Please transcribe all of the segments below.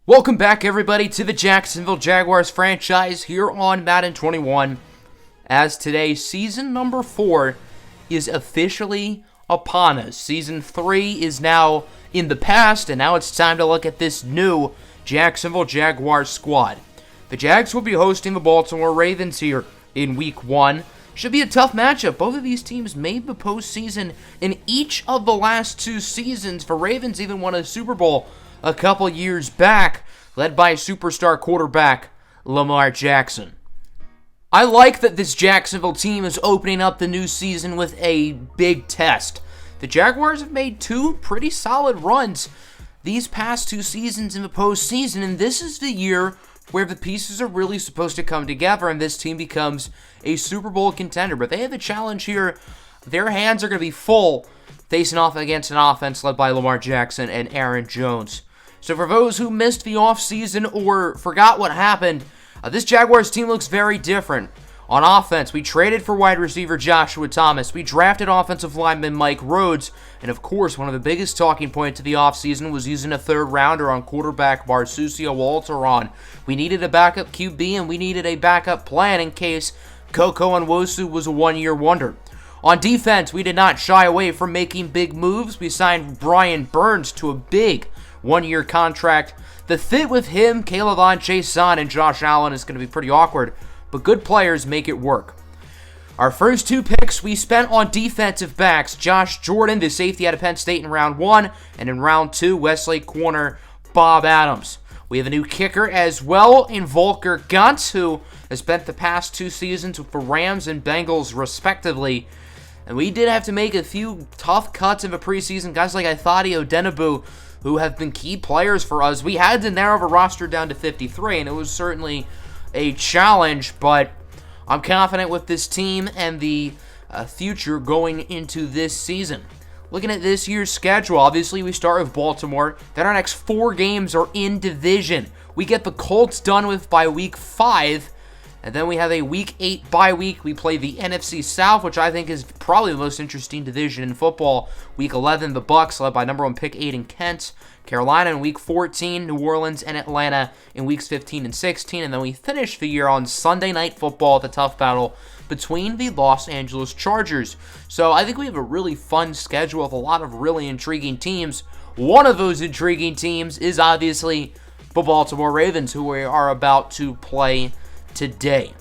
Welcome back, everybody, to the Jacksonville Jaguars franchise here on Madden 21. As today, season number 4 is officially upon us. Season 3 is now in the past, and now it's time to look at this new Jacksonville Jaguars squad. The Jags will be hosting the Baltimore Ravens here in Week 1. Should be a tough matchup. Both of these teams made the postseason in each of the last 2 seasons. The Ravens even won a Super Bowl a couple years back, led by superstar quarterback Lamar Jackson. I like that this Jacksonville team is opening up the new season with a big test. The Jaguars have made 2 pretty solid runs these past 2 seasons in the postseason, and this is the year where the pieces are really supposed to come together and this team becomes a Super Bowl contender. But they have a challenge here. Their hands are going to be full facing off against an offense led by Lamar Jackson and Aaron Jones. So for those who missed the offseason or forgot what happened, this Jaguars team looks very different. On offense, we traded for wide receiver Joshua Thomas. We drafted offensive lineman Mike Rhodes. And of course, one of the biggest talking points of the offseason was using a 3rd rounder on quarterback Marsucio Walteron. We needed a backup QB and we needed a backup plan in case Koko Onwosu was a one-year wonder. On defense, we did not shy away from making big moves. We signed Brian Burns to a big 1-year contract. The fit with him, Kayvon Chaisson, and Josh Allen is going to be pretty awkward, but good players make it work. Our first 2 picks we spent on defensive backs. Josh Jordan, the safety out of Penn State in round 1, and in round 2, Westlake corner Bob Adams. We have a new kicker as well in Volker Gantz, who has spent the past 2 seasons with the Rams and Bengals respectively. And we did have to make a few tough cuts in the preseason. Guys like Ifeadi Odenigbo, who have been key players for us. We had to narrow the roster down to 53, and it was certainly a challenge, but I'm confident with this team and the future going into this season. Looking at this year's schedule, obviously we start with Baltimore. Then our next 4 games are in division. We get the Colts done with by week 5, and then we have a week 8 bye week. We play the NFC South, which I think is probably the most interesting division in football. Week 11, the Bucs, led by number 1 pick Aiden Kent. Carolina in week 14, New Orleans and Atlanta in weeks 15 and 16. And then we finish the year on Sunday Night Football with a tough battle between the Los Angeles Chargers. So I think we have a really fun schedule with a lot of really intriguing teams. One of those intriguing teams is obviously the Baltimore Ravens, who we are about to play today.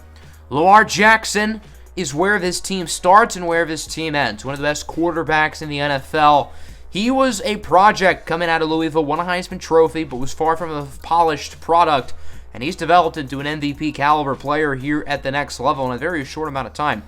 Lamar Jackson is where this team starts and where this team ends. One of the best quarterbacks in the NFL. He was a project coming out of Louisville, won a Heisman Trophy, but was far from a polished product, and he's developed into an MVP caliber player here at the next level in a very short amount of time.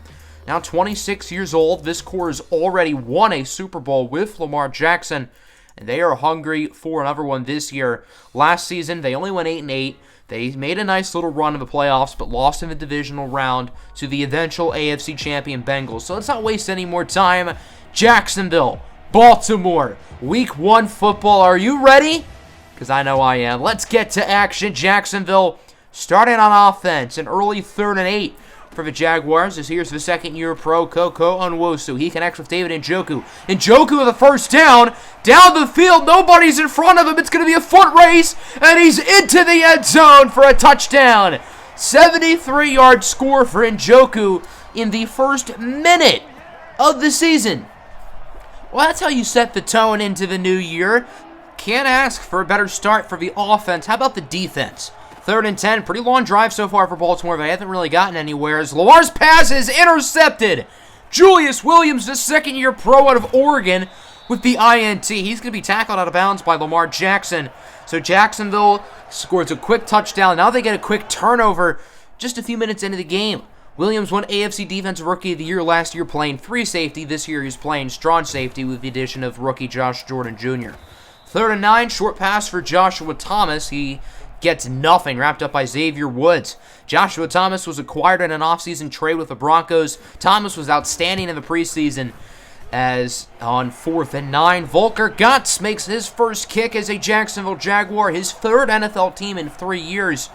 Now 26 years old, this core has already won a Super Bowl with Lamar Jackson, and they are hungry for another one this year. Last season, they only went 8-8. They made a nice little run in the playoffs, but lost in the divisional round to the eventual AFC champion Bengals. So let's not waste any more time. Jacksonville, Baltimore, Week 1 football. Are you ready? Because I know I am. Let's get to action. Jacksonville starting on offense. An early 3rd and 8 for the Jaguars. As here's the 2nd-year pro, Koko Onwosu. He connects with David Njoku. Njoku with a first down. Down the field. Nobody's in front of him. It's going to be a foot race. And he's into the end zone for a touchdown. 73-yard score for Njoku in the first minute of the season. Well, that's how you set the tone into the new year. Can't ask for a better start for the offense. How about the defense? 3rd and 10. Pretty long drive so far for Baltimore. They haven't really gotten anywhere. As Lamar's pass is intercepted. Julius Williams, the 2nd-year pro out of Oregon, with the INT. He's going to be tackled out of bounds by Lamar Jackson. So Jacksonville scores a quick touchdown. Now they get a quick turnover just a few minutes into the game. Williams won AFC Defensive Rookie of the Year last year playing 3 safety. This year he's playing strong safety with the addition of rookie Josh Jordan Jr. 3rd and 9, short pass for Joshua Thomas. He gets nothing, wrapped up by Xavier Woods. Joshua Thomas was acquired in an offseason trade with the Broncos. Thomas was outstanding in the preseason. As on 4th and 9, Volker Gantz makes his first kick as a Jacksonville Jaguar, his 3rd NFL team in 3 years.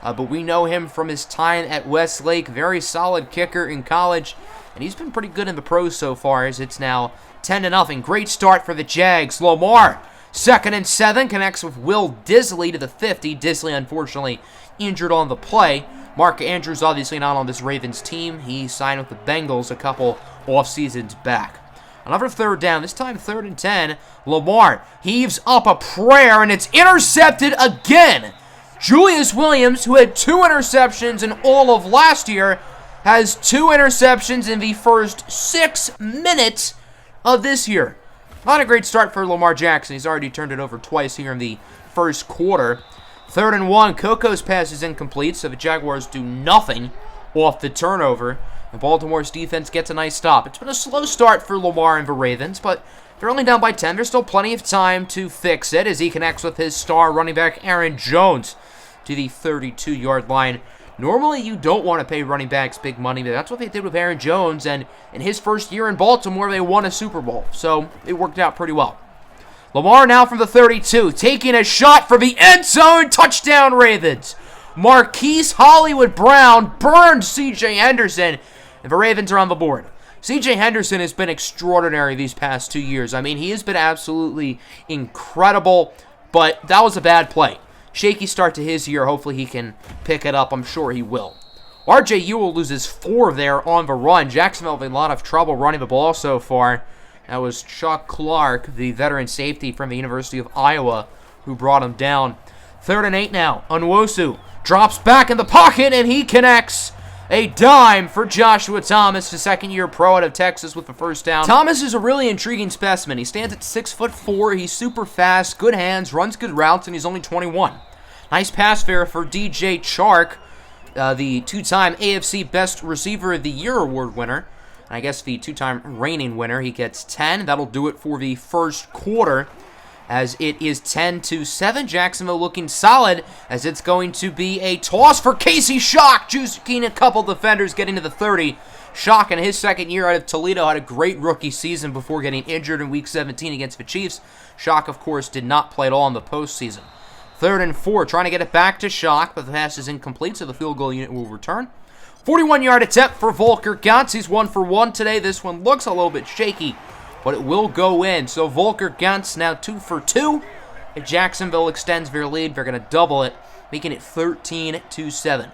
But we know him from his time at Westlake. Very solid kicker in college. And he's been pretty good in the pros so far, as it's now 10-0. Great start for the Jags. Lamar 2nd and 7, connects with Will Dissly to the 50. Dissly, unfortunately, injured on the play. Mark Andrews, obviously not on this Ravens team. He signed with the Bengals a couple off seasons back. Another 3rd down, this time 3rd and 10. Lamar heaves up a prayer, and it's intercepted again. Julius Williams, who had 2 interceptions in all of last year, has 2 interceptions in the first 6 minutes of this year. Not a great start for Lamar Jackson. He's already turned it over twice here in the first quarter. 3rd and 1, Coco's pass is incomplete, so the Jaguars do nothing off the turnover. And Baltimore's defense gets a nice stop. It's been a slow start for Lamar and the Ravens, but they're only down by 10. There's still plenty of time to fix it as he connects with his star running back Aaron Jones to the 32-yard line. Normally, you don't want to pay running backs big money, but that's what they did with Aaron Jones, and in his first year in Baltimore, they won a Super Bowl, so it worked out pretty well. Lamar now from the 32, taking a shot for the end zone. Touchdown, Ravens. Marquise Hollywood Brown burned C.J. Henderson, and the Ravens are on the board. C.J. Henderson has been extraordinary these past 2 years. I mean, he has been absolutely incredible, but that was a bad play. Shaky start to his year. Hopefully he can pick it up. I'm sure he will. R.J. Ewell loses 4 there on the run. Jacksonville having a lot of trouble running the ball so far. That was Chuck Clark, the veteran safety from the University of Iowa, who brought him down. 3rd and 8 now. Unwosu drops back in the pocket, and he connects. A dime for Joshua Thomas, the 2nd-year pro out of Texas with the first down. Thomas is a really intriguing specimen. He stands at 6'4". He's super fast, good hands, runs good routes, and he's only 21. Nice pass there for DJ Chark, the 2-time AFC Best Receiver of the Year award winner. And I guess the 2-time reigning winner. He gets 10. That'll do it for the first quarter, as it is 10-7. Jacksonville looking solid, as it's going to be a toss for Casey Shock, juicing a couple defenders, getting to the 30. Shock, in his 2nd year out of Toledo, had a great rookie season before getting injured in Week 17 against the Chiefs. Shock, of course, did not play at all in the postseason. 3rd and 4, trying to get it back to Shock, but the pass is incomplete, so the field goal unit will return. 41-yard attempt for Volker Gantz. He's 1 for 1 today. This one looks a little bit shaky, but it will go in. So Volker Gantz now 2 for 2. If Jacksonville extends their lead, they're going to double it, making it 13-7.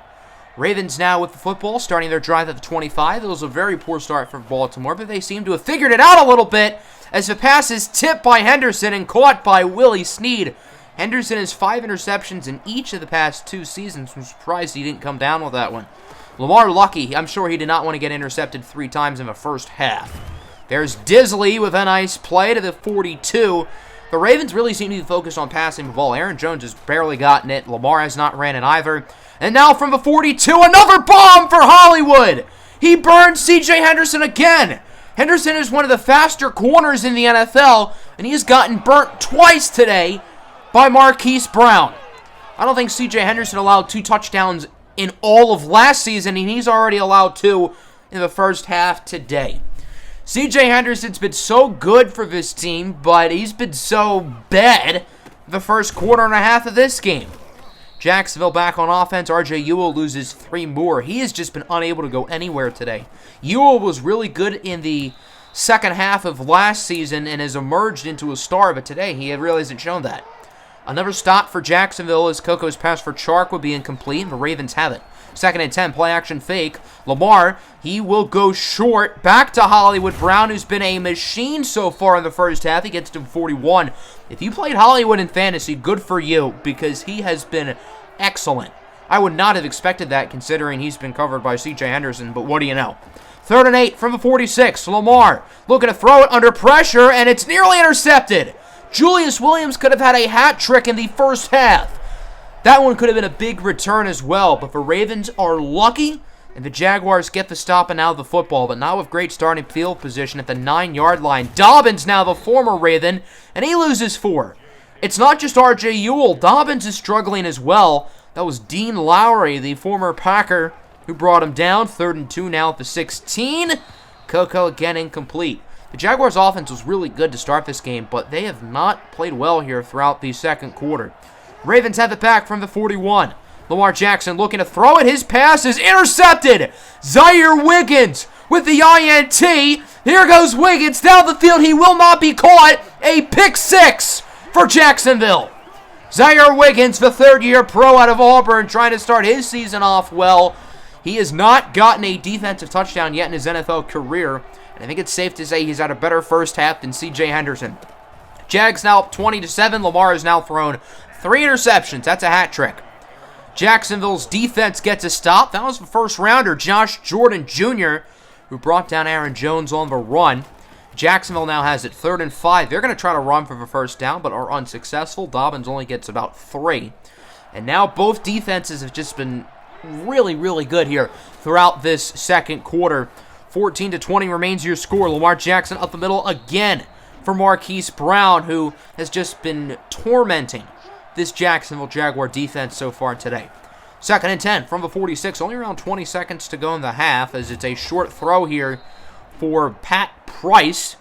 Ravens now with the football, starting their drive at the 25. It was a very poor start for Baltimore, but they seem to have figured it out a little bit as the pass is tipped by Henderson and caught by Willie Snead. Henderson has 5 interceptions in each of the past 2 seasons. I'm surprised he didn't come down with that one. Lamar lucky. I'm sure he did not want to get intercepted 3 times in the first half. There's Dissly with a nice play to the 42. The Ravens really seem to be focused on passing the ball. Aaron Jones has barely gotten it. Lamar has not ran it either. And now from the 42, another bomb for Hollywood. He burned C.J. Henderson again. Henderson is one of the faster corners in the NFL, and he has gotten burnt twice today by Marquise Brown. I don't think C.J. Henderson allowed 2 touchdowns in all of last season, and he's already allowed 2 in the first half today. C.J. Henderson's been so good for this team, but he's been so bad the first quarter and a half of this game. Jacksonville back on offense. R.J. Ewell loses 3 more. He has just been unable to go anywhere today. Ewell was really good in the second half of last season and has emerged into a star, but today he really hasn't shown that. Another stop for Jacksonville as Coco's pass for Chark would be incomplete, and the Ravens have it. 2nd and 10, play action fake. Lamar, he will go short. Back to Hollywood Brown, who's been a machine so far in the first half. He gets to 41. If you played Hollywood in fantasy, good for you, because he has been excellent. I would not have expected that, considering he's been covered by C.J. Henderson, but what do you know? 3rd and 8 from the 46. Lamar looking to throw it under pressure, and it's nearly intercepted. Julius Williams could have had a hat trick in the first half. That one could have been a big return as well, but the Ravens are lucky, and the Jaguars get the stop and now the football, but not with great starting field position at the 9-yard line. Dobbins now the former Raven, and he loses 4. It's not just R.J. Ewell. Dobbins is struggling as well. That was Dean Lowry, the former Packer, who brought him down. 3rd and 2 now at the 16. Coco again incomplete. The Jaguars' offense was really good to start this game, but they have not played well here throughout the second quarter. Ravens have it back from the 41. Lamar Jackson looking to throw it. His pass is intercepted. Zaire Wiggins with the INT. Here goes Wiggins down the field. He will not be caught. A pick 6 for Jacksonville. Zaire Wiggins, the third-year pro out of Auburn, trying to start his season off well. He has not gotten a defensive touchdown yet in his NFL career, and I think it's safe to say he's had a better first half than C.J. Henderson. Jags now up 20-7. Lamar has now thrown 3 interceptions. That's a hat trick. Jacksonville's defense gets a stop. That was the first-rounder, Josh Jordan Jr., who brought down Aaron Jones on the run. Jacksonville now has it 3rd and 5. They're going to try to run for the first down, but are unsuccessful. Dobbins only gets about 3. And now both defenses have just been really, really good here throughout this second quarter. 14-20 remains your score. Lamar Jackson up the middle again for Marquise Brown, who has just been tormenting this Jacksonville Jaguar defense so far today. 2nd and 10 from the 46. Only around 20 seconds to go in the half, as it's a short throw here for Pat Price,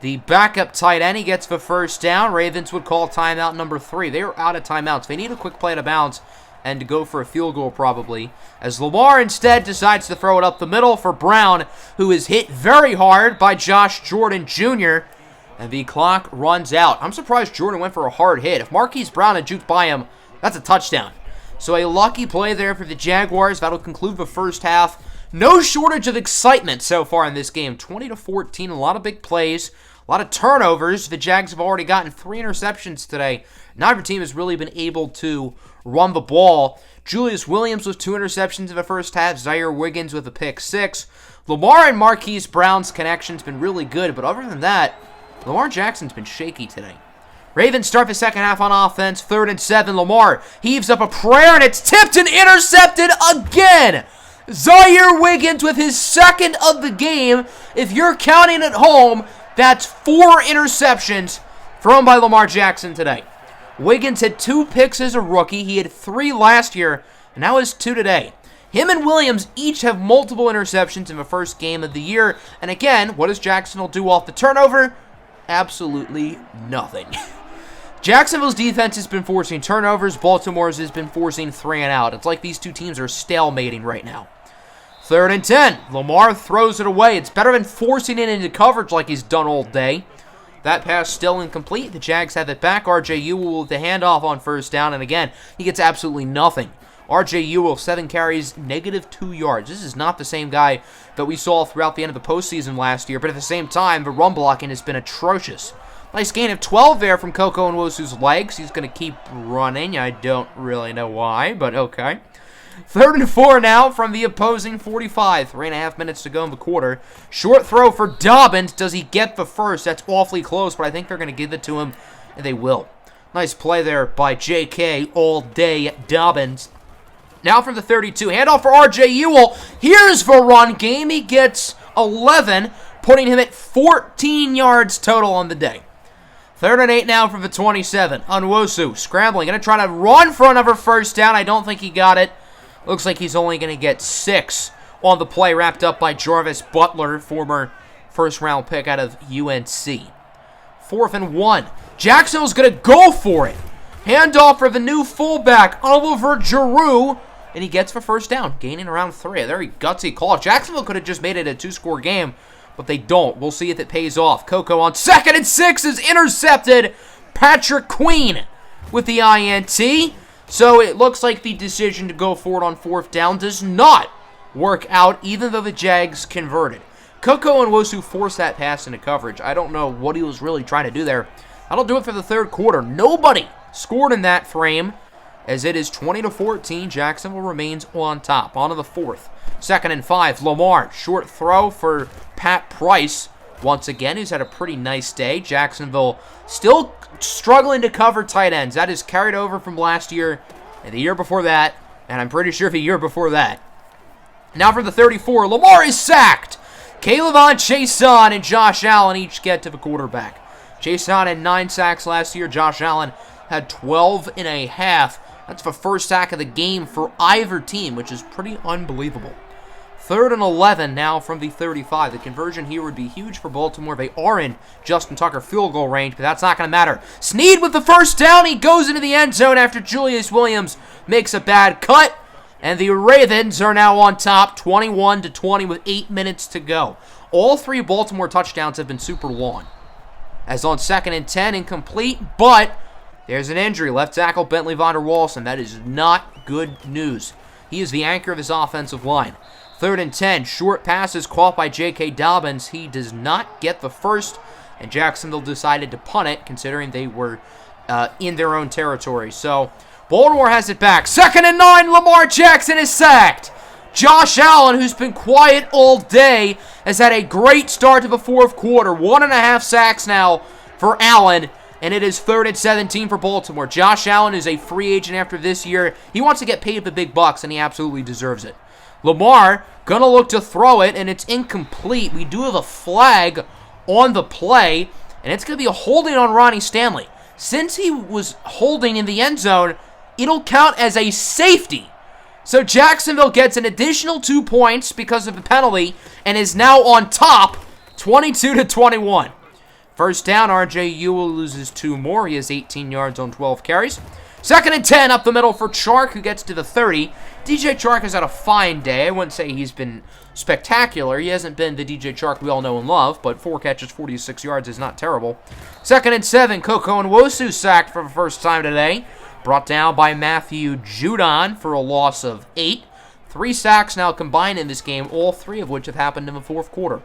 the backup tight end. He gets the first down. Ravens would call timeout number 3. They are out of timeouts. They need a quick play to bounce and to go for a field goal probably, as Lamar instead decides to throw it up the middle for Brown, who is hit very hard by Josh Jordan Jr., and the clock runs out. I'm surprised Jordan went for a hard hit. If Marquise Brown had juked by him, that's a touchdown. So a lucky play there for the Jaguars. That'll conclude the first half. No shortage of excitement so far in this game. 20-14, a lot of big plays, a lot of turnovers. The Jags have already gotten 3 interceptions today. Neither team has really been able to run the ball. Julius Williams with 2 interceptions in the first half. Zaire Wiggins with a pick 6. Lamar and Marquise Brown's connection's been really good, but other than that, Lamar Jackson's been shaky today. Ravens start the second half on offense. 3rd and 7. Lamar heaves up a prayer, and it's tipped and intercepted again. Zaire Wiggins with his 2nd of the game. If you're counting at home, that's 4 interceptions thrown by Lamar Jackson today. Wiggins had 2 picks as a rookie. He had 3 last year, and now has 2 today. Him and Williams each have multiple interceptions in the first game of the year. And again, what does Jacksonville do off the turnover? Absolutely nothing. Jacksonville's defense has been forcing turnovers. Baltimore's has been forcing 3 and out. It's like these two teams are stalemating right now. 3rd and 10. Lamar throws it away. It's better than forcing it into coverage like he's done all day. That pass still incomplete. The Jags have it back. R.J. Ewell with the handoff on first down. And again, he gets absolutely nothing. R.J. Ewell, 7 carries, -2 yards. This is not the same guy that we saw throughout the end of the postseason last year. But at the same time, the run blocking has been atrocious. Nice gain of 12 there from Koko Nwosu's legs. He's going to keep running. I don't really know why, but okay. 3rd and 4 now from the opposing 45. 3.5 minutes to go in the quarter. Short throw for Dobbins. Does he get the first? That's awfully close, but I think they're going to give it to him, and they will. Nice play there by J.K. All-Day Dobbins. Now from the 32. Handoff for R.J. Ewell. Here's the run game. He gets 11, putting him at 14 yards total on the day. 3rd and 8 now from the 27. Nwosu scrambling. Going to try to run for another first down. I don't think he got it. Looks like he's only going to get 6 on the play, wrapped up by Jarvis Butler, former first-round pick out of UNC. 4th and 1. Jacksonville's going to go for it. Handoff for the new fullback, Oliver Giroux, and he gets the first down, gaining around 3. A very gutsy call. Jacksonville could have just made it a 2-score game, but they don't. We'll see if it pays off. Koko on 2nd and 6 is intercepted. Patrick Queen with the INT. So it looks like the decision to go for it on 4th down does not work out, even though the Jags converted. Koko Nwosu forced that pass into coverage. I don't know what he was really trying to do there. That'll do it for the 3rd quarter. Nobody scored in that frame, as it is 20-14. Jacksonville remains on top. On to the 4th. 2nd and 5. Lamar, short throw for Pat Price. Once again, who's had a pretty nice day. Jacksonville still struggling to cover tight ends. That is carried over from last year and the year before that, and I'm pretty sure the year before that. Now for the 34. Lamar is sacked. K'Lavon Chaisson and Josh Allen each get to the quarterback. Chaisson had 9 sacks last year. Josh Allen had 12 and a half. That's the first sack of the game for either team, which is pretty unbelievable. 3rd and 11 now from the 35. The conversion here would be huge for Baltimore. They are in Justin Tucker field goal range, but that's not going to matter. Snead with the first down. He goes into the end zone after Julius Williams makes a bad cut. And the Ravens are now on top, 21-20 with 8 minutes to go. All 3 Baltimore touchdowns have been super long. As on 2nd and 10, incomplete, but There's an injury. Left tackle Bentley Vonder Walson. That is not good news. He is the anchor of his offensive line. 3rd and 10. Short passes caught by J.K. Dobbins. He does not get the first, and Jacksonville decided to punt it, considering they were in their own territory. So Baltimore has it back. 2nd and 9. Lamar Jackson is sacked. Josh Allen, who's been quiet all day, has had a great start to the fourth quarter. 1.5 sacks now for Allen. And it is 3rd and 17 for Baltimore. Josh Allen is a free agent after this year. He wants to get paid the big bucks, and he absolutely deserves it. Lamar going to look to throw it, and it's incomplete. We do have a flag on the play, and it's going to be a holding on Ronnie Stanley. Since he was holding in the end zone, it'll count as a safety. So Jacksonville gets an additional 2 points because of the penalty, and is now on top, 22-21. First down, R.J. Ewell loses 2 more. He has 18 yards on 12 carries. 2nd and 10 up the middle for Chark, who gets to the 30. DJ Chark has had a fine day. I wouldn't say he's been spectacular. He hasn't been the DJ Chark we all know and love, but 4 catches, 46 yards is not terrible. 2nd and 7, Koko Nwosu sacked for the first time today. Brought down by Matthew Judon for a loss of 8. 3 sacks now combined in this game, all 3 of which have happened in the fourth quarter.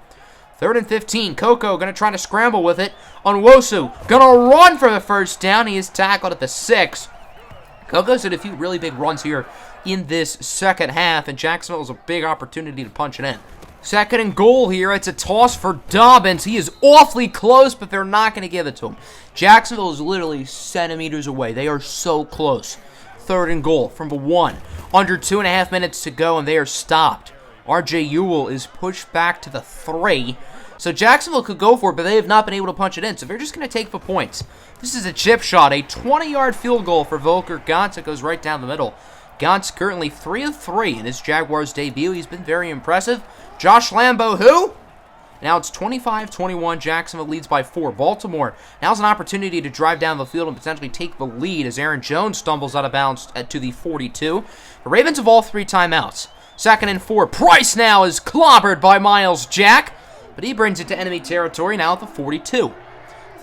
3rd and 15. Koko going to try to scramble with it. Nwosu going to run for the first down. He is tackled at the 6. Koko's had a few really big runs here in this second half, and Jacksonville has a big opportunity to punch it in. 2nd and goal here. It's a toss for Dobbins. He is awfully close, but they're not going to give it to him. Jacksonville is literally centimeters away. They are so close. 3rd and goal from the 1. Under 2.5 minutes to go, and they are stopped. R.J. Ewell is pushed back to the 3. So Jacksonville could go for it, but they have not been able to punch it in. So they're just going to take the points. This is a chip shot, a 20-yard field goal for Volker Gantz. It goes right down the middle. Gantz currently 3 of 3 in his Jaguars debut. He's been very impressive. Josh Lambo, who? Now it's 25-21. Jacksonville leads by 4. Baltimore now's an opportunity to drive down the field and potentially take the lead as Aaron Jones stumbles out of bounds to the 42. The Ravens have all 3 timeouts. 2nd and 4. Price now is clobbered by Miles Jack, but he brings it to enemy territory now at the 42.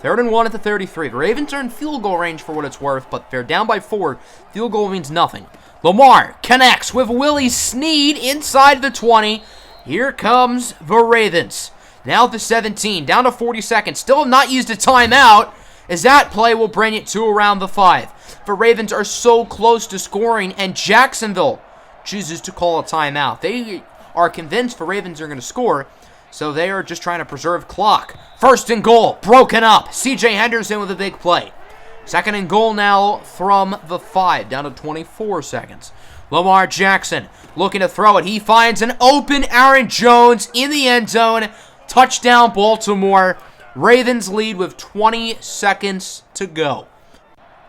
3rd and 1 at the 33. The Ravens are in field goal range for what it's worth, but they're down by 4. Field goal means nothing. Lamar connects with Willie Snead inside the 20. Here comes the Ravens. Now at the 17, down to 40 seconds. Still have not used a timeout, as that play will bring it to around the 5. The Ravens are so close to scoring, and Jacksonville chooses to call a timeout. They are convinced the Ravens are going to score, so they are just trying to preserve clock. 1st and goal, broken up. C.J. Henderson with a big play. 2nd and goal now from the 5, down to 24 seconds. Lamar Jackson looking to throw it. He finds an open Aaron Jones in the end zone. Touchdown, Baltimore. Ravens lead with 20 seconds to go.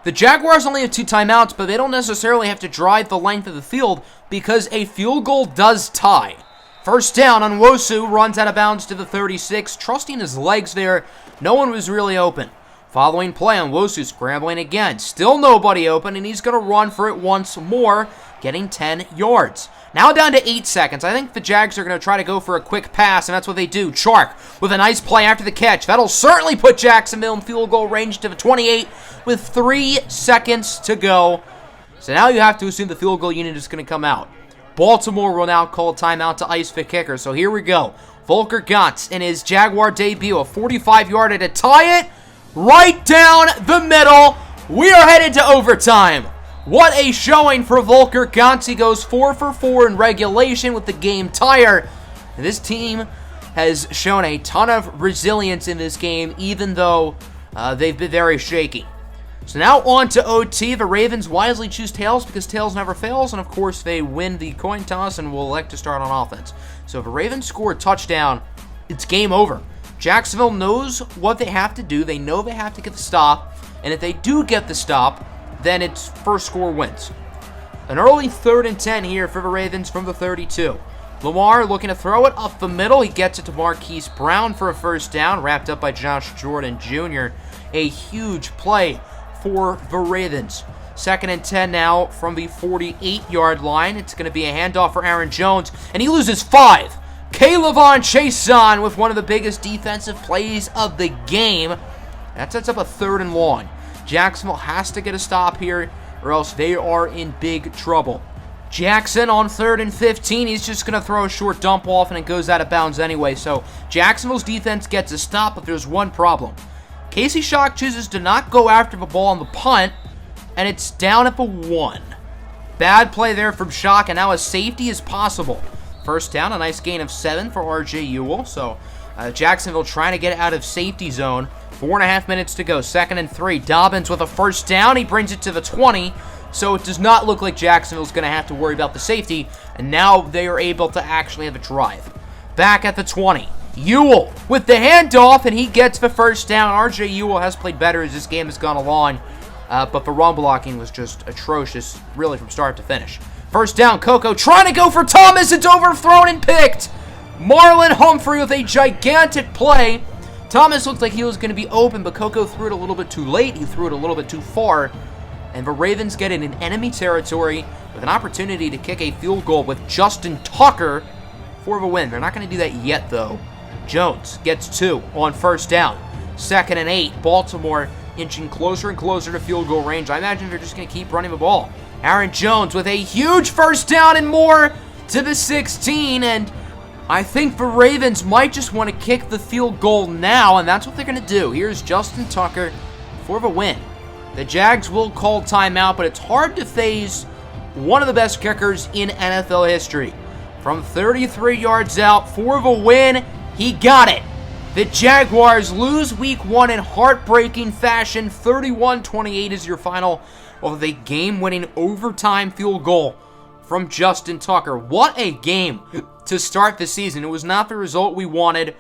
The Jaguars only have 2 timeouts, but they don't necessarily have to drive the length of the field because a field goal does tie. First down, Nwosu runs out of bounds to the 36, trusting his legs there. No one was really open. Following play, Nwosu scrambling again. Still nobody open, and he's going to run for it once more, getting 10 yards. Now down to 8 seconds. I think the Jags are going to try to go for a quick pass, and that's what they do. Chark with a nice play after the catch. That'll certainly put Jacksonville in field goal range to the 28 with 3 seconds to go. So now you have to assume the field goal unit is going to come out. Baltimore will now call a timeout to ice the kicker. So here we go. Volker Gantz in his Jaguar debut, a 45-yarder to tie it right down the middle. We are headed to overtime. What a showing for Volker Gantz. He goes 4 for 4 in regulation with the game tire. And this team has shown a ton of resilience in this game, even though they've been very shaky. So now on to OT. The Ravens wisely choose tails because tails never fails, and of course they win the coin toss and will elect to start on offense. So if the Ravens score a touchdown, it's game over. Jacksonville knows what they have to do. They know they have to get the stop, and if they do get the stop, then it's first score wins. An early 3rd and 10 here for the Ravens from the 32. Lamar looking to throw it up the middle. He gets it to Marquise Brown for a first down, wrapped up by Josh Jordan Jr. A huge play for the Ravens. 2nd and 10 now from the 48-yard line. It's going to be a handoff for Aaron Jones, and he loses 5. K'Lavon Chaisson with one of the biggest defensive plays of the game. That sets up a 3rd and long. Jacksonville has to get a stop here, or else they are in big trouble. Jackson on 3rd and 15. He's just going to throw a short dump off, and it goes out of bounds anyway. So Jacksonville's defense gets a stop, but there's one problem. Casey Shock chooses to not go after the ball on the punt, and it's down at the 1. Bad play there from Shock, and now a safety is possible. First down, a nice gain of 7 for R.J. Ewell. So Jacksonville trying to get out of safety zone. 4.5 minutes to go. 2nd and 3. Dobbins with a first down. He brings it to the 20. So it does not look like Jacksonville's going to have to worry about the safety. And now they are able to actually have a drive. Back at the 20. Ewell with the handoff, and he gets the first down. R.J. Ewell has played better as this game has gone along. But the run blocking was just atrocious, really, from start to finish. First down, Coco trying to go for Thomas. It's overthrown and picked. Marlon Humphrey with a gigantic play. Thomas looked like he was going to be open, but Coco threw it a little bit too late. He threw it a little bit too far. And the Ravens get in enemy territory with an opportunity to kick a field goal with Justin Tucker for the win. They're not going to do that yet, though. Jones gets 2 on first down. 2nd and 8. Baltimore inching closer and closer to field goal range. I imagine they're just going to keep running the ball. Aaron Jones with a huge first down and more to the 16. And I think the Ravens might just want to kick the field goal now, and that's what they're going to do. Here's Justin Tucker for the win. The Jags will call timeout, but it's hard to phase one of the best kickers in NFL history. From 33 yards out for the win, he got it. The Jaguars lose Week 1 in heartbreaking fashion. 31-28 is your final of a game-winning overtime field goal from Justin Tucker. What a game to start the season. It was not the result we wanted,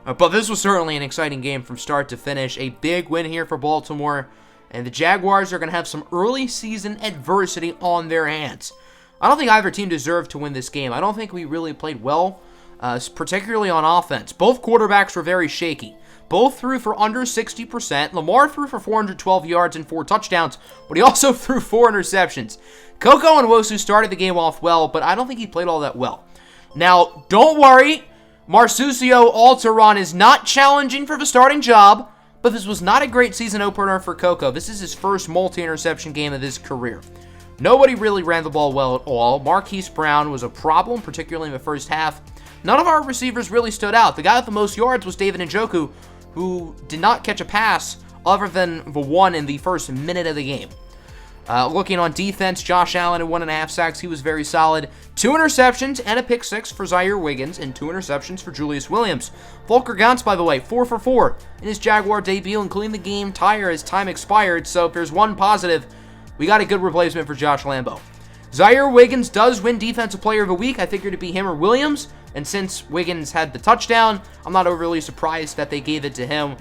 but this was certainly an exciting game from start to finish. A big win here for Baltimore, and the Jaguars are going to have some early season adversity on their hands. I don't think either team deserved to win this game. I don't think we really played well, particularly on offense. Both quarterbacks were very shaky. Both threw for under 60%. Lamar threw for 412 yards and 4 touchdowns, but he also threw 4 interceptions. Coco and Nwosu started the game off well, but I don't think he played all that well. Now, don't worry. Marsucio Alteron is not challenging for the starting job, but this was not a great season opener for Coco. This is his first multi-interception game of his career. Nobody really ran the ball well at all. Marquise Brown was a problem, particularly in the first half. None of our receivers really stood out. The guy with the most yards was David Njoku, who did not catch a pass other than the one in the first minute of the game. Looking on defense, Josh Allen had 1.5 sacks. He was very solid. 2 interceptions and a pick 6 for Zaire Wiggins, and 2 interceptions for Julius Williams. Volker Gantz, by the way, 4 for 4 in his Jaguar debut, including the game tire as time expired. So if there's one positive, we got a good replacement for Josh Lambo. Zaire Wiggins does win Defensive Player of the Week. I figured it'd be him or Williams. And since Wiggins had the touchdown, I'm not overly surprised that they gave it to him.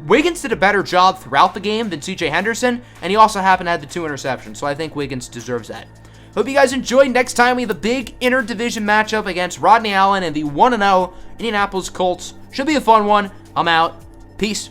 Wiggins did a better job throughout the game than CJ Henderson, and he also happened to have the 2 interceptions, so I think Wiggins deserves that. Hope you guys enjoyed. Next time we have a big interdivision matchup against Rodney Allen and the 1-0 Indianapolis Colts. Should be a fun one. I'm out. Peace.